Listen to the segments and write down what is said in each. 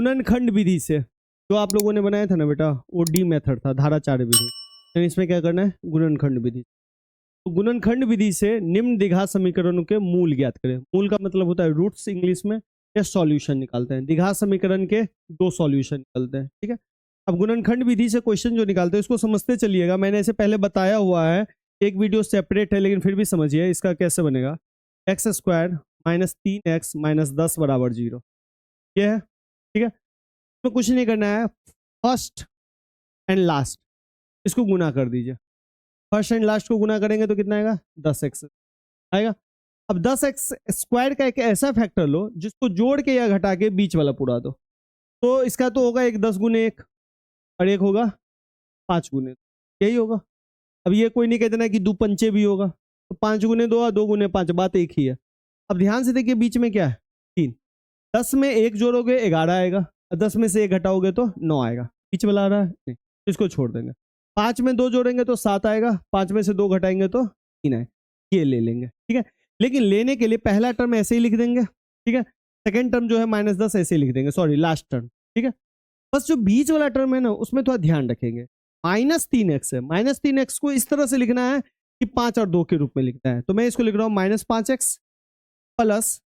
गुणनखंड विधि से जो आप लोगों ने बनाया था ना बेटा, वो डी मेथड था, धाराचार्य विधि। तो इसमें क्या करना है, गुणनखंड विधि। तो गुणनखंड विधि से निम्न द्विघात समीकरणों के मूल ज्ञात करें। मूल का मतलब होता है रूट्स इंग्लिश में, या सॉल्यूशन निकालते हैं। द्विघात समीकरण के 2 सॉल्यूशन निकलते हैं, ठीक है। अब गुणनखंड विधि से क्वेश्चन जो निकालते हैं उसको समझते चलिएगा। मैंने इसे पहले बताया हुआ है, एक वीडियो सेपरेट है, लेकिन फिर भी समझिए इसका कैसे बनेगा। X square minus 3x minus 10 बराबर 0, ये है, ठीक है। तो कुछ नहीं करना है, फर्स्ट एंड लास्ट इसको गुना कर दीजिए। फर्स्ट एंड लास्ट को गुना करेंगे तो कितना आएगा, 10x आएगा। अब 10x स्क्वायर का एक ऐसा फैक्टर लो जिसको जोड़ के या घटा के बीच वाला पूरा दो। तो इसका तो होगा एक 10 गुने 1 और एक होगा 5 गुने, यही होगा। अब ये कोई नहीं कहते ना कि 2 पंचे भी होगा, तो 5 गुने 2 और 2 गुने 5, बात एक ही है। अब ध्यान से देखिए, बीच में क्या है, 3। 10 में 1 जोड़ोगे 11 आएगा, 10 में से 1 घटाओगे तो 9 आएगा। बीच वाला आ रहा है नहीं, इसको छोड़ देंगे। 5 में 2 जोड़ेंगे तो 7 आएगा, 5 में से 2 घटाएंगे तो 3 आएगा, ये ले लेंगे, ठीक है। लेकिन लेने के लिए पहला टर्म ऐसे ही लिख देंगे, ठीक है। सेकेंड टर्म जो है -10 ऐसे ही लिख देंगे, सॉरी लास्ट टर्म, ठीक है। बस जो बीच वाला टर्म है ना, उसमें थोड़ा ध्यान रखेंगे। -3x है, -3x को इस तरह से लिखना है कि 5 और 2 के रूप में लिखना है। तो मैं इसको लिख रहा हूँ -5x प्लस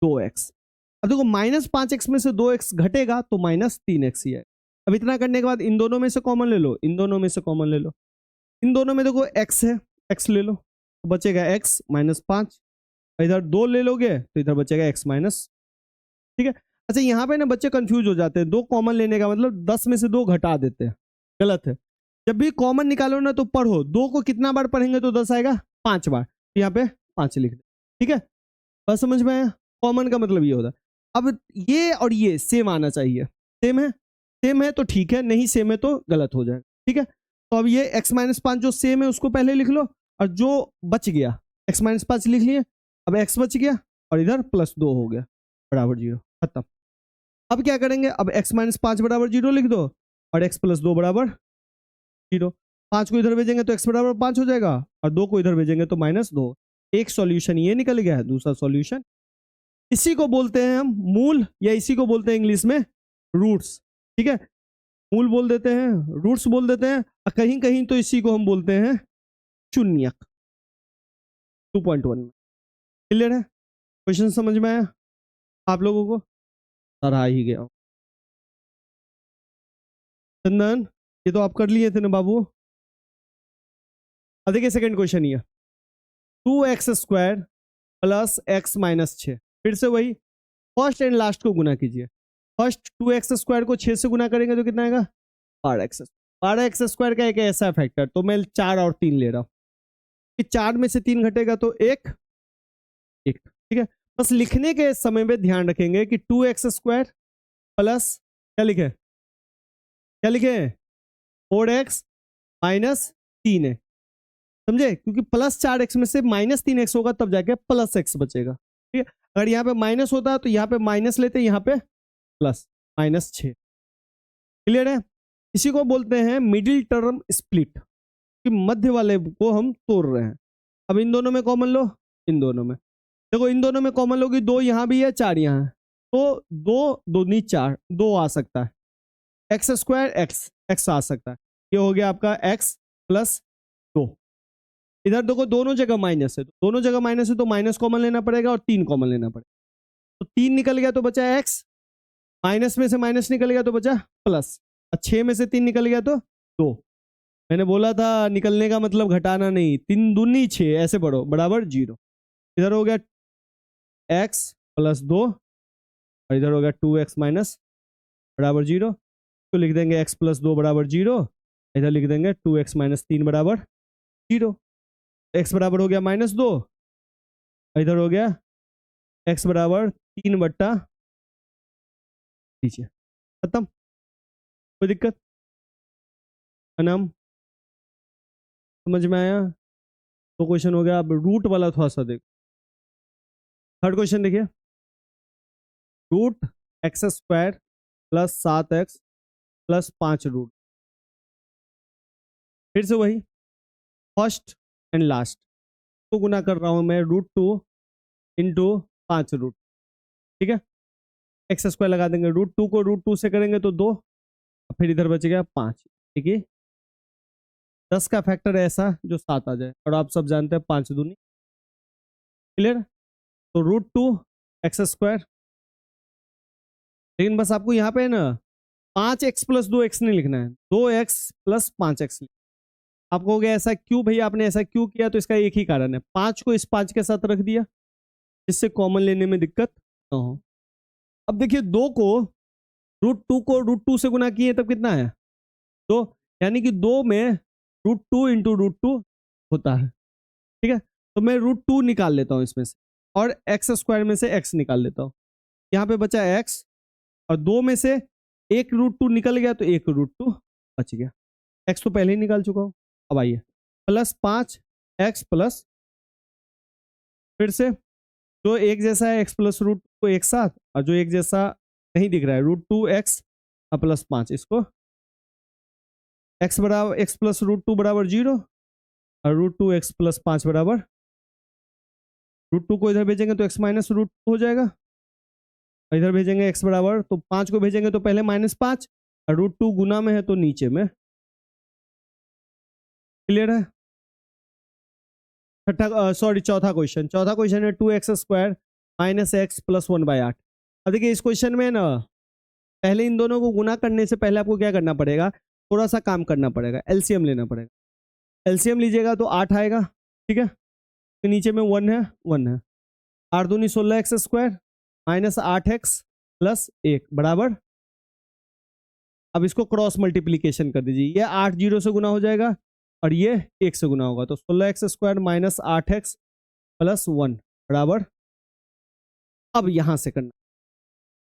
2x। अब देखो -5x में से 2x घटेगा तो -3x ही है। अब इतना करने के बाद इन दोनों में से कॉमन ले लो, इन दोनों में से कॉमन ले लो। इन दोनों में देखो x है, x ले लो तो बचेगा x -5, इधर 2 ले लोगे तो इधर बचेगा x माइनस, ठीक है। अच्छा यहाँ पे ना बच्चे कंफ्यूज हो जाते हैं, 2 कॉमन लेने का मतलब 10 में से 2 घटा देते हैं, गलत है। जब भी कॉमन निकालो ना तो पढ़ो, 2 को कितना बार पढ़ेंगे तो 10 आएगा, 5 बार, तो यहाँ पे 5 लिख दे, ठीक है। बस समझ में आया, कॉमन का मतलब ये होता है। अब ये और ये सेम आना चाहिए, सेम है तो ठीक है, नहीं सेम है तो गलत हो जाएगा, ठीक है। तो अब ये x -5 जो सेम है उसको पहले लिख लो, और जो बच गया x -5 लिख लिए, अब x बच गया और इधर +2 हो गया बराबर 0, खत्म। अब क्या करेंगे, अब x -5 बराबर 0 लिख दो और x + 2 बराबर 0। 5 को इधर भेजेंगे तो x बराबर 5 हो जाएगा, और 2 को इधर भेजेंगे तो -2। एक सॉल्यूशन ये निकल गया है, दूसरा सॉल्यूशन, इसी को बोलते हैं हम मूल, या इसी को बोलते हैं इंग्लिश में रूट्स, ठीक है। मूल बोल देते हैं, रूट्स बोल देते हैं, और कहीं कहीं तो इसी को हम बोलते हैं शून्यक। 2.1 क्लियर है, क्वेश्चन समझ में आया आप लोगों को, सराहा ही गया। चंदन ये तो आप कर लिए थे ना बाबू। अब देखिए सेकंड क्वेश्चन ये, 2x² प्लस x -6, फिर से वही फर्स्ट एंड लास्ट को गुना कीजिए। फर्स्ट 2x² को 6 से गुना करेंगे तो कितना आएगा, 12x² का एक ऐसा फैक्टर, तो मैं 4 और 3 ले रहा हूँ कि 4 में से 3 घटेगा तो 1, ठीक है। बस लिखने के समय में ध्यान रखेंगे कि 2x² प्लस क्या लिखे, 4x -3 है, समझे, क्योंकि +4x में से -3x होगा तब जाके +x बचेगा, ठीक है। अगर यहाँ पे माइनस होता तो यहाँ पे माइनस लेते, यहाँ पे प्लस, -6, क्लियर है। इसी को बोलते हैं मिडिल टर्म स्प्लिट, कि मध्य वाले को हम तोड़ रहे हैं। अब इन दोनों में कॉमन लो, इन दोनों में देखो, इन दोनों में कॉमन लोगी, 2 यहाँ भी है 4 यहाँ है, तो 2 दूनी 4, 2 आ सकता है, x² x आ सकता है, ये हो गया आपका x + 2। इधर देखो दोनों जगह माइनस है, दोनों जगह माइनस है तो माइनस कॉमन लेना पड़ेगा और 3 कॉमन लेना पड़ेगा, तो 3 निकल गया तो बचा x, माइनस में से माइनस निकल गया तो बचा प्लस, 6 में से 3 निकल गया तो 2। मैंने बोला था निकलने का मतलब घटाना नहीं, 3 दूनी 6 ऐसे पढ़ो, बराबर 0। इधर हो गया x + 2 और इधर हो गया 2x - बराबर 0, तो लिख देंगे x + 2 बराबर 0, इधर लिख देंगे 2x - 3 बराबर 0। x बराबर हो गया -2, इधर हो गया x बराबर 3/, लीजिए खत्म, कोई दिक्कत, अनम समझ में आया। तो क्वेश्चन हो गया। अब रूट वाला थोड़ा सा देखो, थर्ड क्वेश्चन देखिए, √x² + 7x + 5 रूट, फिर से वही फर्स्ट एंड लास्ट को गुना कर रहा हूं मैं, √2 × 5 रूट, ठीक है। एक्स स्क्वायर लगा देंगे, √2 को √2 से करेंगे तो 2, फिर इधर बच गया 5। ठीक है, 10 का फैक्टर ऐसा जो 7 आ जाए, और आप सब जानते हैं 5 दूनी। क्लियर? तो √2 एक्स स्क्वायर, लेकिन बस आपको यहाँ पे ना 5x + 2x नहीं लिखना है, 2x + 5x। आपको हो गया ऐसा क्यों भैया, आपने ऐसा क्यों किया? तो इसका एक ही कारण है, 5 को इस 5 के साथ रख दिया जिससे कॉमन लेने में दिक्कत ना हो। अब देखिए 2 को √2 को √2 से गुना किए तब कितना है? 2, यानी कि 2 में √2 × √2 होता है। ठीक है, तो मैं √2 निकाल लेता हूँ इसमें से, और एक्स स्क्वायर में से x निकाल लेता हूँ। यहाँ पे बचा x, और 2 में से एक √2 निकल गया तो एक √2 बच गया। x तो पहले ही निकाल चुका हूँ। अब आइए +5x प्लस, फिर से जो एक जैसा है x + √2 को एक साथ, और जो एक जैसा नहीं दिख रहा है √2x + 5, इसको x + √2 = 0, और √2x + 5 बराबर, √2 को इधर भेजेंगे तो x - √2 हो जाएगा, और इधर भेजेंगे x बराबर, तो 5 को भेजेंगे तो पहले -5, और √2 गुना में है तो नीचे में। क्लियर है? चौथा क्वेश्चन है 2x² - x + 1/8। अब देखिए इस क्वेश्चन में ना पहले इन दोनों को गुना करने से पहले आपको क्या करना पड़ेगा, थोड़ा सा काम करना पड़ेगा, एलसीएम लेना पड़ेगा। एलसीएम लीजिएगा तो 8 आएगा। ठीक है, तो नीचे में 1 है, 1 है, 8 दूनी 16x² - 8x + 1 बराबर, अब इसको क्रॉस मल्टीप्लीकेशन कर दीजिए, ये 8 0 से गुना हो जाएगा और ये 1 से गुना होगा, तो 16x² - 8x + 1 बराबर, अब यहां से करना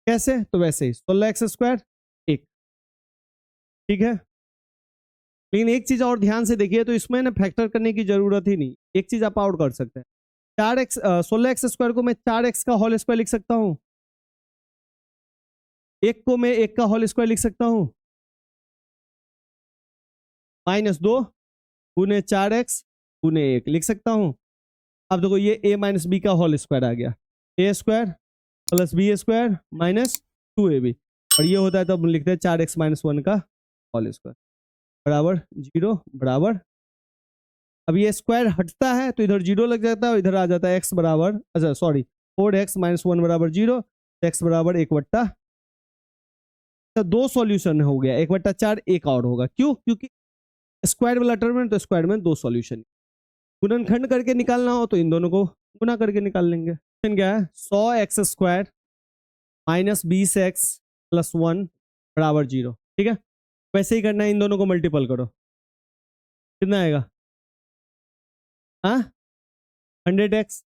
कैसे, तो वैसे ही 16x² 1। ठीक है, लेकिन एक चीज और ध्यान से देखिए, तो इसमें ना फैक्टर करने की जरूरत ही नहीं, एक चीज आप और कर सकते हैं, 16x² को मैं 4x का होल स्क्वायर लिख सकता हूं, 1 को मैं 1 का होल स्क्वायर लिख सकता हूं, -2 × 4x × 1 लिख सकता हूं। अब देखो ये a - b का होल स्क्वायर आ गया, a² + b² - 2ab, और ये होता है तो हम लिखते हैं 4x - 1 का होल स्क्वायर बराबर 0 बराबर, अब ये स्क्वायर हटता है तो इधर 0 लग जाता है, और इधर आ जाता है x बराबर, अच्छा सॉरी 4x - 1 बराबर 0, x बराबर 1/, तो 2 सॉल्यूशन हो गया, 1/4 एक और होगा, क्यों? क्योंकि स्क्वायर वाला टर्म है तो स्क्वायर में 2 सॉल्यूशन। गुणनखंड करके निकालना हो तो इन दोनों को गुना करके निकाल लेंगे। क्वेश्चन क्या है, 100x² - 20x + 1 बराबर 0। ठीक है, वैसे ही करना है, इन दोनों को मल्टीपल करो, कितना आएगा? हाँ, 100x।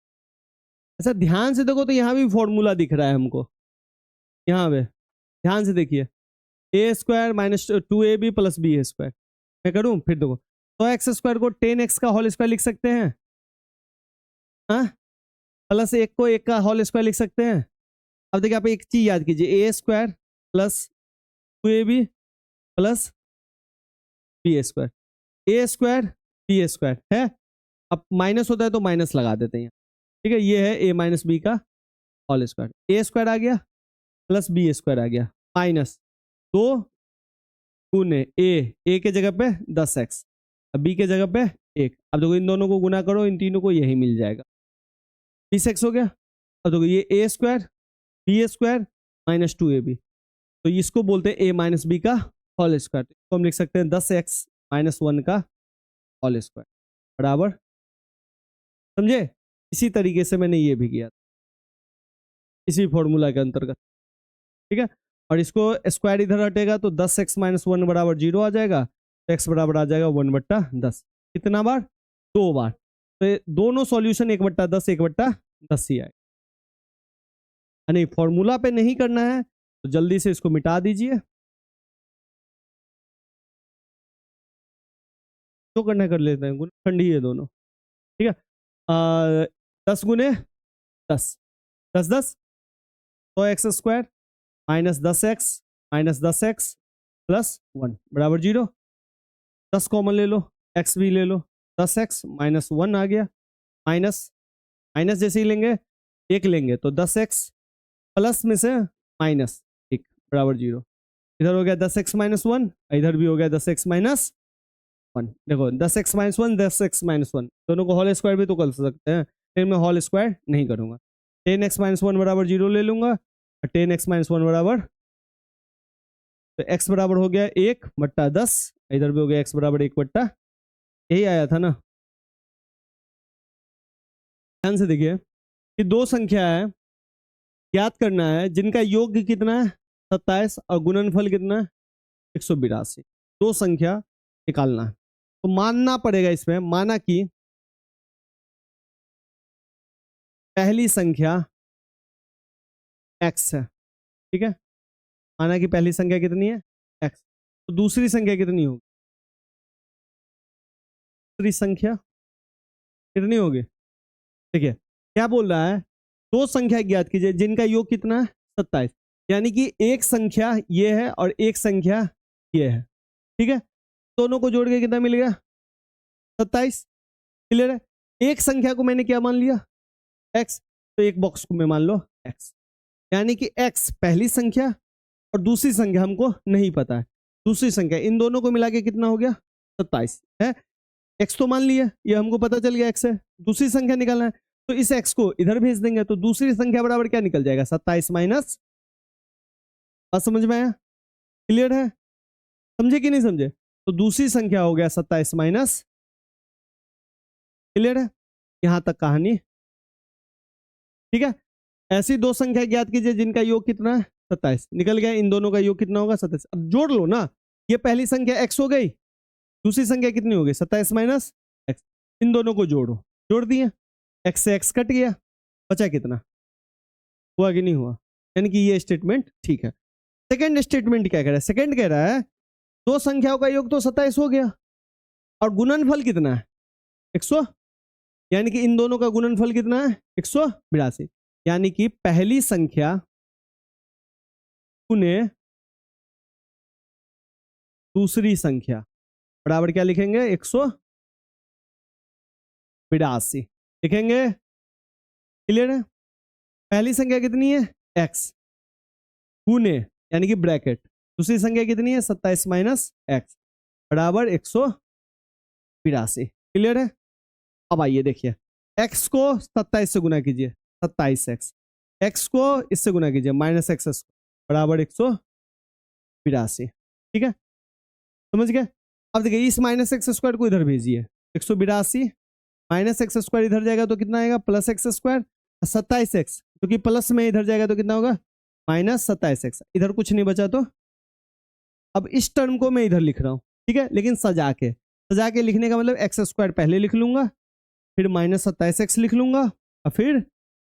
अच्छा ध्यान से देखो तो यहाँ भी फॉर्मूला दिख रहा है हमको, यहाँ पे ध्यान से देखिए, a² - 2ab + b²। मैं करूँ फिर देखो, 100x² को 10x का होल स्क्वायर लिख सकते हैं, हाँ, प्लस 1 को 1 का होल स्क्वायर लिख सकते हैं। अब देखिए आप एक चीज याद कीजिए, a² + 2ab + b², a² b² है, अब माइनस होता है तो माइनस लगा देते हैं। ठीक है, ये है a - b का होल स्क्वायर, a² आ गया + b² आ गया, -2 × a के जगह पे 10x, अब b के जगह पे 1। अब देखो इन दोनों को गुना करो, इन तीनों को यही मिल जाएगा, 20x हो गया। अब देखो ये a² b² - 2ab, तो इसको बोलते हैं a - b का होल स्क्वायर, तो हम लिख सकते हैं 10x - 1 का होल स्क्वायर बराबर, समझे? इसी तरीके से मैंने ये भी किया, इसी फॉर्मूला के अंतर्गत। ठीक है, और इसको स्क्वायर इधर हटेगा तो 10x - 1 बराबर 0 आ जाएगा, तो x बराबर आ जाएगा 1/10। कितना बार? 2 बार, तो ये दोनों सॉल्यूशन 1/10 1/10 ही आएगा। नहीं, फॉर्मूला पे नहीं करना है तो जल्दी से इसको मिटा दीजिए, जो करना है कर लेते हैं, गुणनखंड ही है दोनों। ठीक है, 10 × 10 10 10 100x² -10x -10x + 1 बराबर 0, 10 कॉमन ले लो, x भी ले लो, 10x - 1 आ गया, माइनस माइनस जैसे ही लेंगे 1 लेंगे तो 10x, प्लस में से माइनस 1 बराबर 0। इधर हो गया 10x-1, इधर भी हो गया 10x-1। देखो 10x-1 10x-1 दोनों को होल स्क्वायर भी तो कर सकते हैं, फिर मैं होल स्क्वायर नहीं करूंगा। 10x-1 बराबर 0 ले लूंगा और 10x-1 बराबर, तो x बराबर हो गया 1/10, इधर भी हो गया x बराबर 1/, यही आया था ना। ध्यान से देखिए कि दो संख्या है, ज्ञात करना है जिनका योग कितना है 27 और गुणनफल कितना है 182। दो संख्या निकालना है, तो मानना पड़ेगा इसमें, माना कि पहली संख्या x है, ठीक है, माना कि पहली संख्या कितनी है x, तो दूसरी संख्या कितनी होगी, दूसरी संख्या कितनी होगी। देखिए क्या बोल रहा है, दो संख्या ज्ञात कीजिए जिनका योग कितना है 27, यानी कि एक संख्या ये है और एक संख्या ये है, ठीक है, दोनों को जोड़ के कितना मिल गया 27। क्लियर है। एक संख्या को मैंने क्या मान लिया x, तो एक बॉक्स को मैं मान लो x, यानी कि x पहली संख्या और दूसरी संख्या हमको नहीं पता है, दूसरी संख्या इन दोनों को मिला के कितना हो गया 27 है। x तो मान लिया, ये हमको पता चल गया x है, दूसरी संख्या निकालना है, तो इस x को इधर भेज देंगे तो दूसरी संख्या बराबर क्या निकल जाएगा 27 माइनस। बात समझ में आया, क्लियर है, समझे कि नहीं समझे, तो दूसरी संख्या हो गया 27 माइनस। क्लियर है, यहां तक कहानी ठीक है। ऐसी दो संख्या ज्ञात कीजिए जिनका योग कितना है 27, निकल गया, इन दोनों का योग कितना होगा 27। अब जोड़ लो ना, ये पहली संख्या x हो गई, दूसरी संख्या कितनी हो गई 27 माइनस x, इन दोनों को जोड़ो, जोड़ दिए, x से x कट गया, बचा कितना, हुआ कि नहीं हुआ, यानी कि ये स्टेटमेंट ठीक है। सेकंड स्टेटमेंट क्या कह रहा है, सेकंड कह रहा है दो संख्याओं का योग तो 27 हो गया और गुणनफल कितना है 100, यानी कि इन दोनों का गुणनफल कितना है 182, यानी कि पहली संख्या गुने दूसरी संख्या बराबर क्या लिखेंगे 182 लिखेंगे। क्लियर है, पहली संख्या कितनी है x गुने, यानी कि ब्रैकेट, दूसरी संख्या कितनी है 27 माइनस x बराबर 182। क्लियर है। अब आइए देखिए, x को 27 से गुना कीजिए 27x, x को इससे गुना कीजिए माइनस x बराबर 182। ठीक है, समझ गए। अब देखिए इस माइनस एक्स स्क्वायर को इधर भेजिए, 182 माइनस एक्स स्क्वायर इधर जाएगा तो कितना आएगा प्लस एक्स स्क्वायर, 27x क्योंकि प्लस में इधर जाएगा तो कितना होगा माइनस 27x, इधर कुछ नहीं बचा तो अब इस टर्म को मैं इधर लिख रहा हूँ, ठीक है, लेकिन सजा के लिखने का मतलब एक्स स्क्वायर पहले लिख लूंगा, फिर माइनस 27x लिख लूंगा और फिर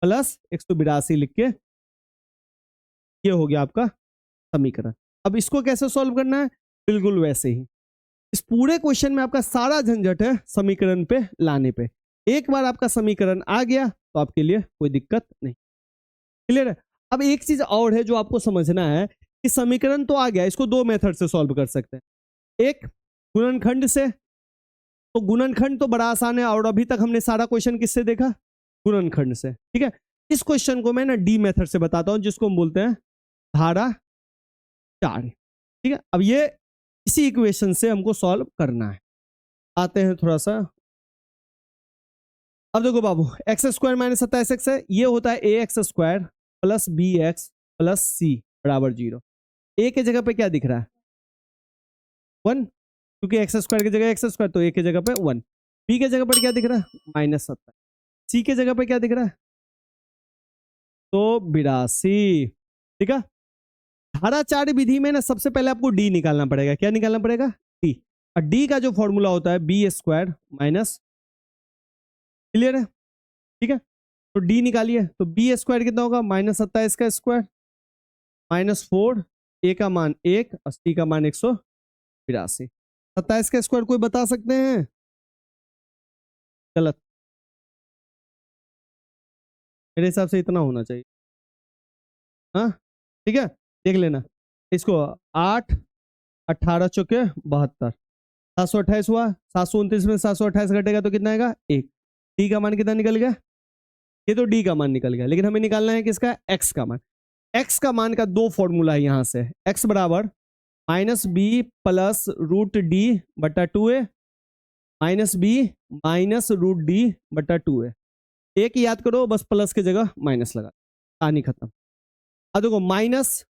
प्लस 182 लिख के, ये हो गया आपका समीकरण। अब इसको कैसे सॉल्व करना है, बिल्कुल वैसे ही, इस पूरे क्वेश्चन में आपका सारा झंझट है समीकरण पे लाने पे। एक बार आपका समीकरण आ गया तो आपके लिए कोई दिक्कत नहीं। क्लियर है। अब एक चीज और है जो आपको समझना है कि समीकरण तो आ गया, इसको दो मेथड से सॉल्व कर सकते हैं, एक गुणनखंड से, तो गुणनखंड तो बड़ा आसान है और अभी तक हमने सारा क्वेश्चन किससे देखा गुणनखंड से, ठीक है। इस क्वेश्चन को मैं ना डी मेथड से बताता हूं जिसको हम बोलते हैं धारा 4, ठीक है। अब ये इसी इक्वेशन से हमको सॉल्व करना है, आते हैं थोड़ा सा। अब देखो बाबू, एक्स स्क्वायर माइनस 27x है, ये होता है a x square plus b x plus c बराबर 0। ए के जगह पे क्या दिख रहा है 1, क्योंकि एक्स स्क्वायर की जगह एक्स स्क्वायर, तो ए के जगह पे 1। बी के जगह पर क्या दिख रहा है माइनस 27, सी के जगह पे क्या दिख रहा है तो 82, ठीक है। धारा 4 विधि में ना सबसे पहले आपको डी निकालना पड़ेगा, क्या निकालना पड़ेगा डी, और डी का जो फॉर्मूला होता है बी स्क्वायर माइनस, क्लियर है, ठीक है। तो डी निकालिए, तो बी स्क्वायर कितना होगा माइनस 27 का स्क्वायर माइनस 4, ए का मान 1 और सी का मान 182। 27 का स्क्वायर कोई बता सकते हैं, गलत, मेरे हिसाब से इतना होना चाहिए, हाँ ठीक है, देख लेना इसको। 8 18 चौके 72, 728 हुआ, 729 में 728 घटेगा तो कितना आएगा 1। डी का मान कितना निकल गया, ये तो डी का मान निकल गया, लेकिन हमें निकालना है किसका एक्स का मान। एक्स का मान का दो फॉर्मूला है यहाँ से, एक्स बराबर minus b plus root d बटा 2a minus b minus root d बटा 2a। एक याद करो, बस प्लस की जगह माइनस लगा, कहानी खत्म। अब देखो माइनस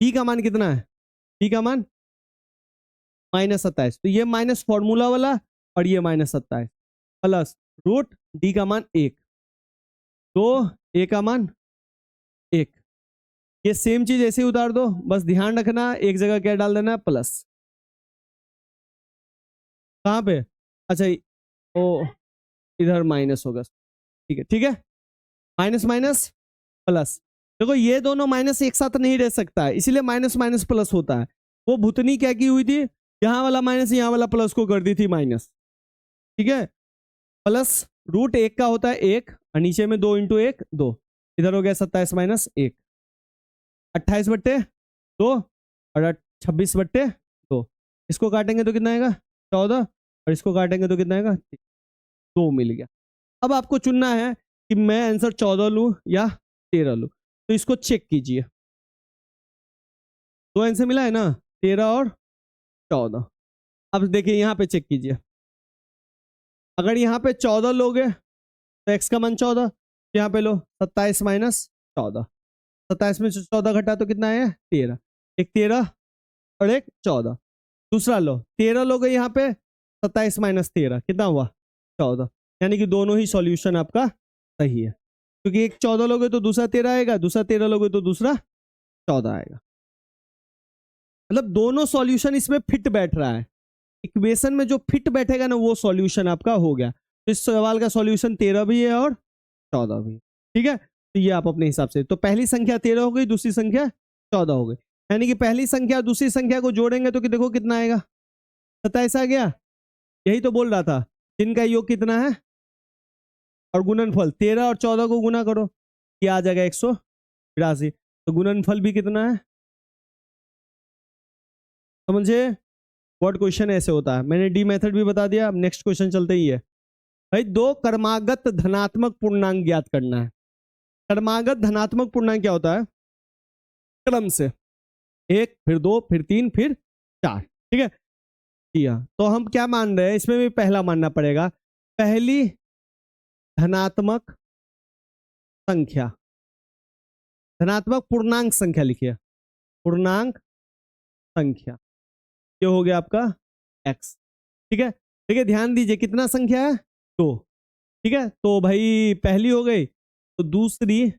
बी का मान कितना है, बी का मान -27, तो ये माइनस फॉर्मूला वाला और ये -27 प्लस रूट डी का मान 1, तो ए का मान 1। ये सेम चीज ऐसे ही उतार दो, बस ध्यान रखना एक जगह क्या डाल देना है, प्लस। कहाँ पे, अच्छा ओ इधर माइनस होगा, ठीक है ठीक है, माइनस माइनस प्लस। देखो ये दोनों माइनस एक साथ नहीं रह सकता है, इसीलिए माइनस माइनस प्लस होता है। वो भुतनी क्या की हुई थी, यहाँ वाला माइनस यहाँ वाला प्लस को कर दी थी माइनस, ठीक है। प्लस रूट 1 का होता है 1 और नीचे में 2 इंटू 1 2, इधर हो गया 27 माइनस 1, 28/2 और 26/2। इसको काटेंगे तो कितना आएगा 14 और इसको काटेंगे तो कितना आएगा 2 मिल गया। अब आपको चुनना है कि मैं आंसर 14 लूं या 13 लूं, तो इसको चेक कीजिए। दो आंसर मिला है ना, 13 और 14। अब देखिए यहाँ पे चेक कीजिए, अगर यहाँ पे 14 लोगे तो x का मान 14, यहाँ पे लो 27 माइनस 14, 27 में 14 घटा तो कितना है 13, एक 13 और एक 14। दूसरा लो 13 लोगे यहाँ पे, 27 माइनस 13 कितना हुआ 14, यानी कि दोनों ही सॉल्यूशन आपका सही है, क्योंकि एक 14 लोगे तो दूसरा 13 आएगा, दूसरा 13 लोगे तो दूसरा 14 आएगा। मतलब दोनों सॉल्यूशन इसमें फिट बैठ रहा है, इक्वेशन में जो फिट बैठेगा ना वो सॉल्यूशन आपका हो गया। तो इस सवाल का सॉल्यूशन 13 भी है और 14 भी, ठीक है। तो ये आप अपने हिसाब से, तो पहली संख्या 13 हो गई, दूसरी संख्या 14 हो गई, यानी कि पहली संख्या दूसरी संख्या को जोड़ेंगे तो कि देखो कितना आएगा 27 आ गया। यही तो बोल रहा था, जिनका योग कितना है और गुणनफल 13 और 14 को गुना करो, ये आ जाएगा 182, तो गुणनफल भी कितना है, समझे। वर्ड क्वेश्चन ऐसे होता है, मैंने डी मेथड भी बता दिया। अब नेक्स्ट क्वेश्चन चलते ही है भाई, दो क्रमागत धनात्मक पूर्णांक ज्ञात करना है। क्रमागत धनात्मक पूर्णांक क्या होता है, क्रम से 1 फिर 2 फिर 3 फिर 4, ठीक है। तो हम क्या मान रहे हैं, इसमें भी पहला मानना पड़ेगा, पहली धनात्मक संख्या, धनात्मक पूर्णांक संख्या लिखिए, पूर्णांक संख्या, ये हो गया आपका x, ठीक है। देखिए ध्यान दीजिए कितना संख्या है 2, ठीक है। तो भाई पहली हो गई, तो दूसरी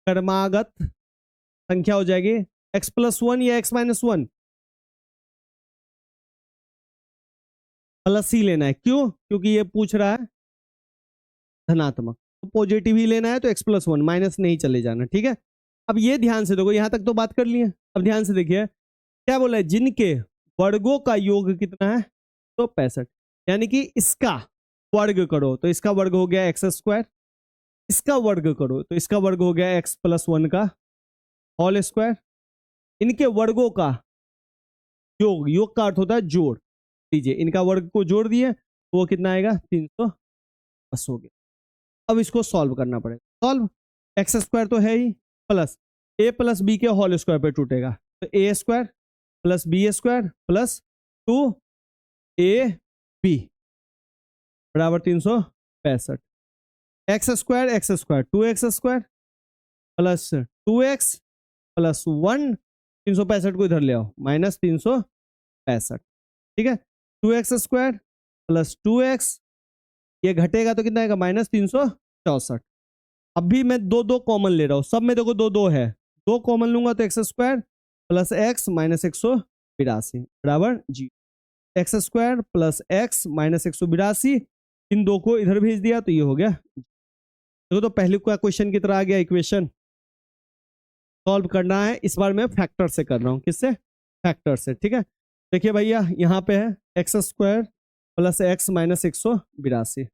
क्रमागत संख्या हो जाएगी x+1 या x-1, प्लस ही लेना है, क्यों, क्योंकि ये पूछ रहा है धनात्मक, तो पॉजिटिव ही लेना है, तो x+1 माइनस नहीं चले जाना, ठीक है। अब ये ध्यान से देखो, यहां तक तो बात कर लिए, अब ध्यान से देखिए क्या बोला है, जिनके वर्गों का योग कितना है तो 65, यानी कि इसका वर्ग करो तो इसका वर्ग हो गया x², इसका वर्ग करो तो इसका वर्ग हो गया x+1 का होल स्क्वायर, इनके वर्गों का योग, योग का अर्थ होता है जोड़, लीजिए इनका वर्ग को जोड़ दिए तो वो कितना आएगा 310 हो गया। अब इसको सॉल्व करना पड़ेगा, सॉल्व, x² तो है ही, प्लस a प्लस बी के होल स्क्वायर पे टूटेगा, तो a² plus b² plus 2ab बराबर 365, x² 2x² plus 2x plus 1, 365 को इधर ले आओ माइनस 365, ठीक है। 2x² प्लस 2x, ये घटेगा तो कितना आएगा -364। अब भी मैं दो कॉमन ले रहा हूं, सब में देखो दो है, दो कॉमन लूंगा तो x² प्लस x माइनस 182 बराबर जी, x² प्लस x माइनस 182, इन दो को इधर भेज दिया तो ये हो गया। देखो तो पहले का क्वेश्चन की तरह आ गया, इक्वेशन सॉल्व करना है, इस बार मैं फैक्टर से कर रहा हूं, किससे, फैक्टर से, ठीक है। देखिए भैया यहाँ पे है x² प्लस x माइनस 182,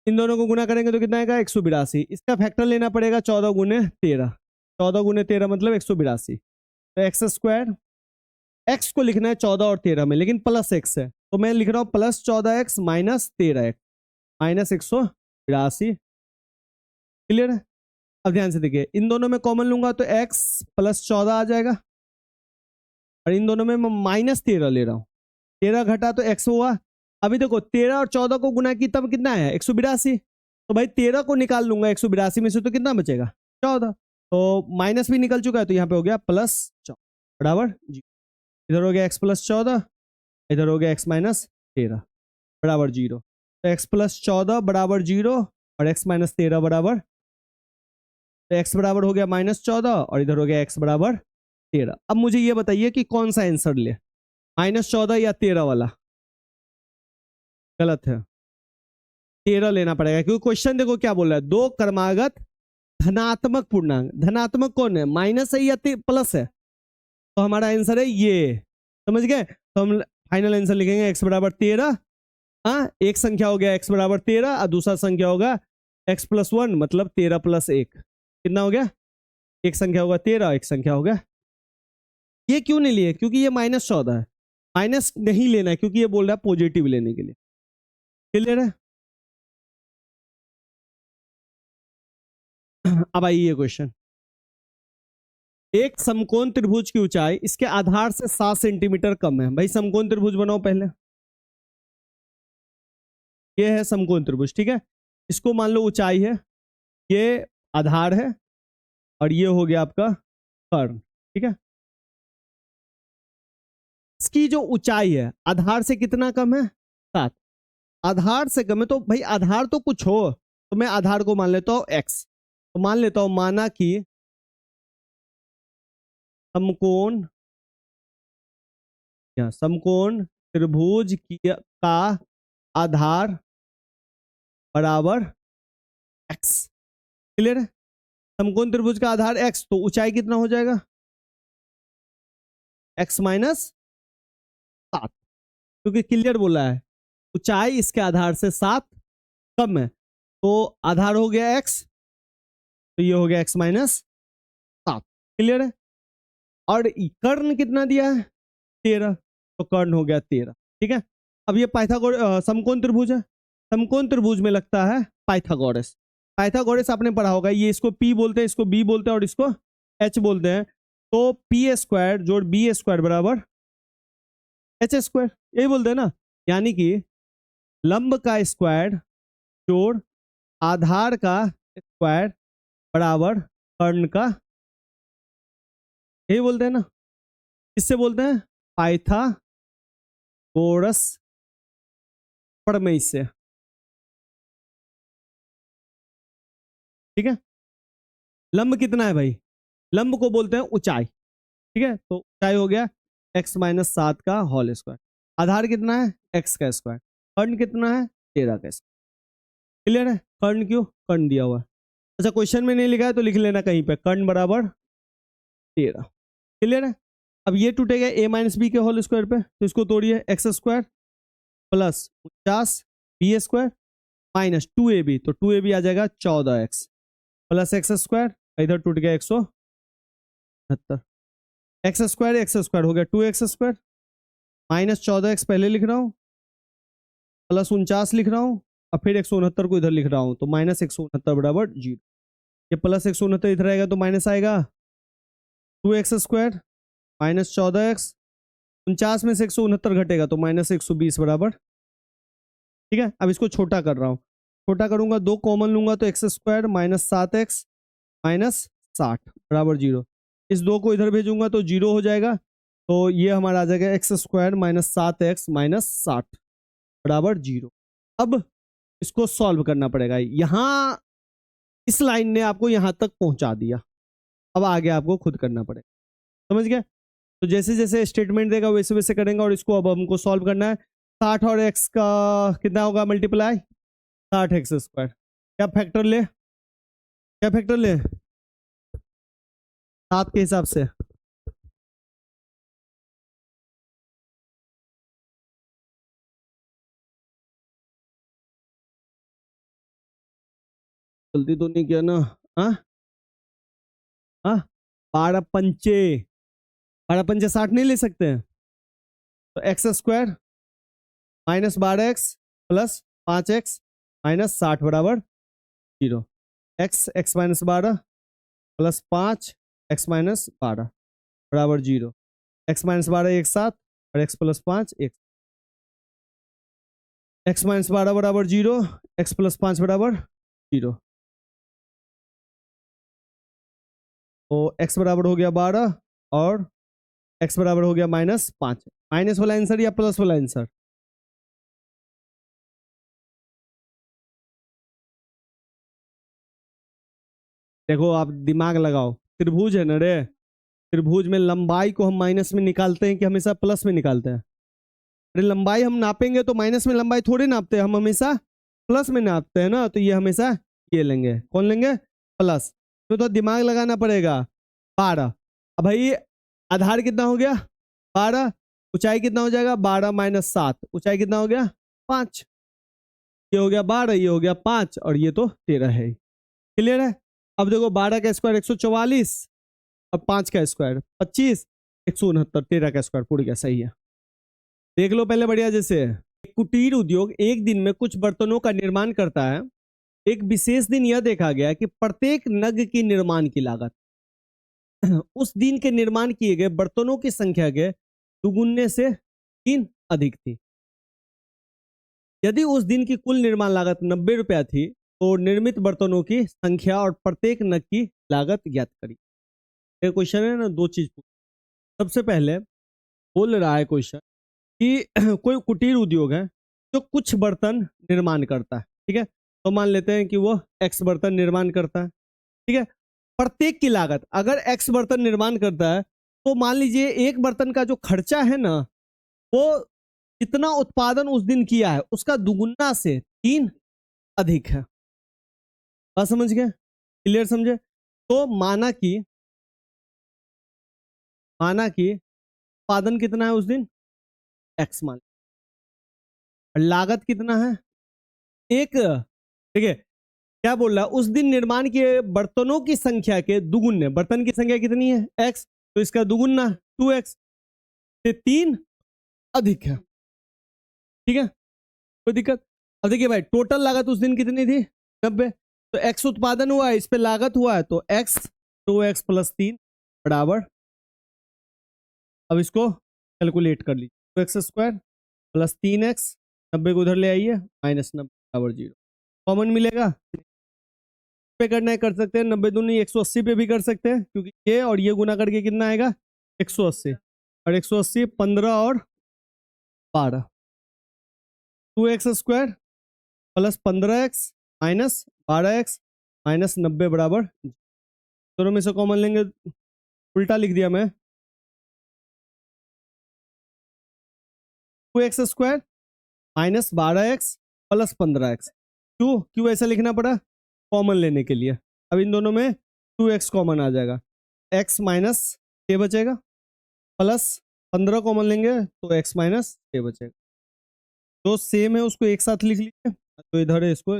इन दोनों को गुना करेंगे तो कितना आएगा 182, इसका फैक्टर लेना पड़ेगा 14 गुने 13, 14 गुने 13 मतलब 182, तो x², x को लिखना है 14 और 13 में, लेकिन प्लस x है तो मैं लिख रहा हूं plus 14x minus 13x minus 182, clear है। अब ध्यान से देखिए, इन दोनों में कॉमन लूंगा तो x प्लस 14 आ जाएगा, और इन दोनों में मैं माइनस 13 ले रहा हूँ, 13 घटा तो x हुआ। अभी देखो 13 और 14 को गुना की तब कितना है 182, तो भाई 13 को निकाल लूंगा 182 में से तो कितना बचेगा 14, तो माइनस भी निकल चुका है, तो यहाँ पे हो गया प्लस 14 बराबर जी। इधर हो गया x प्लस 14, इधर हो गया x माइनस 13 बराबर 0, तो x प्लस 14 बराबर 0 और x माइनस 13 बराबर, तो x बराबर हो गया माइनस 14 और इधर हो गया x बराबर 13। अब मुझे ये बताइए कि कौन सा आंसर ले, माइनस 14 या 13 वाला? गलत है, 13 लेना पड़ेगा, क्योंकि क्वेश्चन देखो क्या बोल रहा है, दो क्रमागत धनात्मक पूर्णांक, धनात्मक कौन है, माइनस है या प्लस है, तो हमारा आंसर है ये, समझ गए। तो हम फाइनल आंसर लिखेंगे x बराबर 13। हाँ, एक संख्या हो गया x बराबर 13 और दूसरा संख्या होगा x प्लस 1, मतलब 13 प्लस 1 कितना हो गया, एक संख्या होगा 13, एक संख्या होगा, ये क्यों नहीं लिए, क्योंकि ये माइनस 14 है, माइनस नहीं लेना है क्योंकि ये बोल रहा है पॉजिटिव लेने के लिए, क्लियर है। अब आइए ये क्वेश्चन, एक समकोण त्रिभुज की ऊंचाई इसके आधार से 7 सेंटीमीटर कम है। भाई समकोण त्रिभुज बनाओ पहले, ये है समकोण त्रिभुज, ठीक है, इसको मान लो ऊंचाई है, ये आधार है और ये हो गया आपका कर्ण, ठीक है। इसकी जो ऊंचाई है आधार से कितना कम है 7, आधार से कम है, तो भाई आधार तो कुछ हो, तो मैं आधार को मान लेता हूं x, तो मान लेता हूं, माना कि समकोण या समकोण त्रिभुज का आधार बराबर x, क्लियर है। समकोण त्रिभुज का आधार x, तो ऊंचाई कितना हो जाएगा x माइनस 7, क्योंकि क्लियर बोला है ऊंचाई इसके आधार से 7 कम है, तो आधार हो गया x, तो ये हो गया x माइनस 7, क्लियर है। और कर्ण कितना दिया है 13, तो कर्ण हो गया 13, ठीक है। अब ये पाइथागोरस समकोण त्रिभुज है, समकोण त्रिभुज में लगता है पाइथागोरस, पाइथागोरस आपने पढ़ा होगा, ये इसको p बोलते हैं, इसको b बोलते हैं और इसको h बोलते हैं, तो पी स्क्वायर जोड़ बी स्क्वायर बराबर एच स्क्वायर, यही बोलते हैं ना, यानी कि लंब का स्क्वायर जोड़ आधार का स्क्वायर बराबर कर्ण का, यही बोलते हैं ना, किससे बोलते हैं पाइथागोरस प्रमेय से, ठीक है। लंब कितना है भाई, लंब को बोलते हैं ऊंचाई, ठीक है, तो ऊंचाई हो गया x माइनस 7 का होल स्क्वायर, आधार कितना है x का स्क्वायर, कर्ण कितना है 13 का स्क्वायर, क्लियर है। कर्ण क्यों, कर्ण दिया हुआ है, अच्छा क्वेश्चन में नहीं लिखा है तो लिख लेना कहीं पे, कर्ण बराबर 13, क्लियर है। अब ये टूटेगा a माइनस बी के होल स्क्वायर पे, तो इसको तोड़िए, x square plus 50 b square minus 2ab, तो 2ab आ जाएगा 14x प्लस एक्स स्क्वायर, इधर टूट गया 169, एक्स स्क्वायर हो गया 2x स्क्वायर माइनस 14x पहले लिख रहा हूँ, प्लस 49 लिख रहा हूँ, और फिर 169 को इधर लिख रहा हूँ, तो माइनस 169 बराबर 0, ये प्लस 169 इधर आएगा तो माइनस आएगा 2x स्क्वायर माइनस 14x, 49 में से 169 घटेगा तो माइनस 120 बराबर, ठीक है। अब इसको छोटा कर रहा हूँ, छोटा करूंगा, दो कॉमन लूंगा तो x square minus 7x minus 60 बराबर 0, इस दो को इधर भेजूंगा तो 0 हो जाएगा, तो ये हमारा आ जाएगा x square minus 7x minus 60 बराबर 0। अब इसको सॉल्व करना पड़ेगा, यहां इस लाइन ने आपको यहां तक पहुंचा दिया, अब आगे आपको खुद करना पड़ेगा, समझ गए। तो जैसे जैसे स्टेटमेंट देगा वैसे वैसे करेंगे, और इसको अब हमको सॉल्व करना है। 60 और x का कितना होगा मल्टीप्लाई, 60x स्क्वायर, क्या फैक्टर ले, क्या फैक्टर ले 7 के हिसाब से, जल्दी तो नहीं किया ना, हाँ हाँ, 12 पंचे, 12 पंचे 60 नहीं ले सकते हैं, तो x square minus 12x plus 5x minus 60 बराबर 0, x minus 12 plus 5 x minus 12 बराबर 0। एक्स माइनस 12 एक साथ और एक्स प्लस 5 एक, एक्स माइनस 12 बराबर 0, एक्स प्लस 5 बराबर 0। तो एक्स बराबर हो गया 12 और एक्स बराबर हो गया -5। माइनस वाला आंसर या प्लस वाला आंसर? देखो आप दिमाग लगाओ, त्रिभुज है ना रे, त्रिभुज में लंबाई को हम माइनस में निकालते हैं कि हमेशा प्लस में निकालते हैं? अरे लंबाई हम नापेंगे तो माइनस में लंबाई थोड़ी नापते हैं, हम हमेशा प्लस में नापते हैं ना। तो ये हमेशा ये लेंगे, कौन लेंगे? प्लस। तो दिमाग लगाना पड़ेगा। 12, अब भाई आधार कितना हो गया? 12, ऊंचाई कितना हो जाएगा? 12 माइनस 7, ऊंचाई कितना हो गया? 5। ये हो गया 12, ये हो गया 5 और ये तो 13 है। क्लियर है? अब देखो 12 का स्क्वायर 144 और 5 का स्क्वायर 25, 169, 13 का स्क्वायर पूरी गया, सही है। देख लो पहले बढ़िया जैसे। कुटीर उद्योग एक दिन में कुछ बर्तनों का निर्माण करता है। एक विशेष दिन यह देखा गया कि प्रत्येक नग की निर्माण की लागत उस दिन के निर्माण किए गए बर्तनों की संख्या के दुगुने से 3 अधिक थी। यदि उस दिन की कुल निर्माण लागत 90 रुपया थी तो निर्मित बर्तनों की संख्या और प्रत्येक नग की लागत ज्ञात करी। ये क्वेश्चन है ना, दो चीज। सबसे पहले बोल रहा है क्वेश्चन कि कोई कुटीर उद्योग है जो कुछ बर्तन निर्माण करता है, ठीक है। तो मान लेते हैं कि वो एक्स बर्तन निर्माण करता है, ठीक है। प्रत्येक की लागत, अगर एक्स बर्तन निर्माण करता है तो मान लीजिए एक बर्तन का जो खर्चा है ना, वो जितना उत्पादन उस दिन किया है उसका दुगुना से 3 अधिक है। बात समझ गए? क्लियर समझे? तो माना कि उत्पादन कितना है उस दिन? एक्स मान। लागत कितना है? एक। ठीक है, क्या बोल रहा है? उस दिन निर्माण किए बर्तनों की संख्या के दुगुने। बर्तन की संख्या कितनी है? एक्स, तो इसका दुगुना 2x से 3 अधिक है। ठीक है, कोई दिक्कत? अब देखिए भाई, टोटल लागत उस दिन कितनी थी? 90। तो एक्स उत्पादन हुआ है, इस पे लागत हुआ है, तो एक्स 2x प्लस 3 बराबर, अब इसको कैलकुलेट कर लीजिए, 2x स्क्वायर प्लस 3x, 90 को उधर ले आइए, -90 बराबर 0। कॉमन मिलेगा, पे करना है कर सकते हैं, 90 दूनी 180 पे भी कर सकते हैं, क्योंकि ये और ये गुना करके कितना आएगा? 180, और 180 15 और 12, 2x square plus 15x minus 12x minus 90 बराबर, दोनों में से कॉमन लेंगे, उल्टा लिख दिया मैं, 2x square minus 12x plus 15x। क्यों क्यों ऐसा लिखना पड़ा? कॉमन लेने के लिए। अब इन दोनों में 2x कॉमन आ जाएगा, x माइनस 6 बचेगा, प्लस 15 कॉमन लेंगे तो x माइनस 6 बचेगा। जो सेम है उसको एक साथ लिख लीजिए, तो इधर है इसको,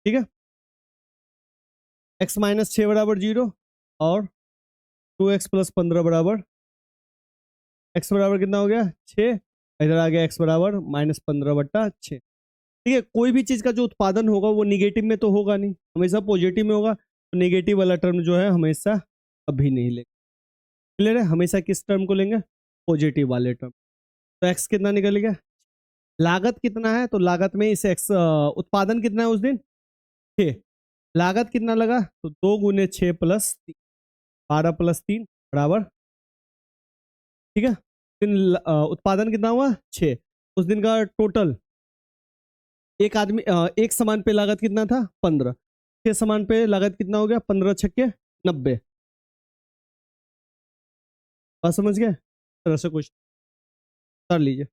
ठीक है। x माइनस 6 बराबर 0 और 2x प्लस 15 बराबर, x बराबर कितना हो गया? 6। इधर आ गया x बराबर -15/6। ठीक है, कोई भी चीज का जो उत्पादन होगा वो निगेटिव में तो होगा नहीं, हमेशा पॉजिटिव में होगा। तो नेगेटिव वाला टर्म जो है हमेशा कभी नहीं लेंगे। क्लियर है? हमेशा किस टर्म को लेंगे? पॉजिटिव वाले टर्म। तो x कितना निकल गया? लागत कितना है? तो लागत में इस x, उत्पादन कितना है उस दिन? 6। लागत कितना लगा? तो 2 गुने 6 प्लस 12 प्लस 3 बराबर, ठीक है। उत्पादन कितना हुआ? 6। उस दिन का टोटल, एक आदमी एक सामान पे लागत कितना था? 15। 6 सामान पे लागत कितना हो गया? 15 छक्के 90। बात समझ गए? तरह से क्वेश्चन कर लीजिए।